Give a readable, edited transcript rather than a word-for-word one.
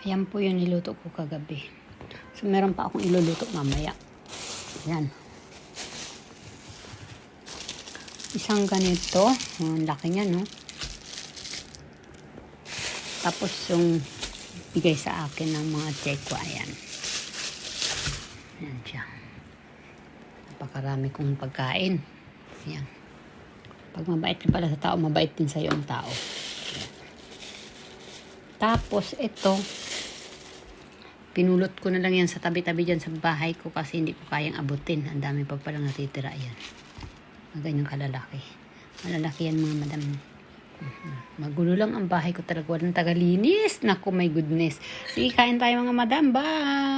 Ayan po yung niluto ko kagabi. So, meron pa akong iluluto mamaya. Ayan. Isang ganito. Ang laki niya, no? Tapos yung bigay sa akin ng mga tsekwa. Ayan. Ayan siya. Napakarami kong pagkain. Ayan. Pag mabait ka pala sa tao, mabait din sa'yo ang tao. Ayan. Tapos ito, pinulot ko na lang yan sa tabi-tabi dyan sa bahay ko kasi hindi ko kayang abutin. Ang dami pa palang natitira yan. Ganyang kalalaki. Malalaki yan mga madam. Magulo lang ang bahay ko talaga. Walang tagalinis. Naku, my goodness. Sige, kain tayo mga madam. Bye!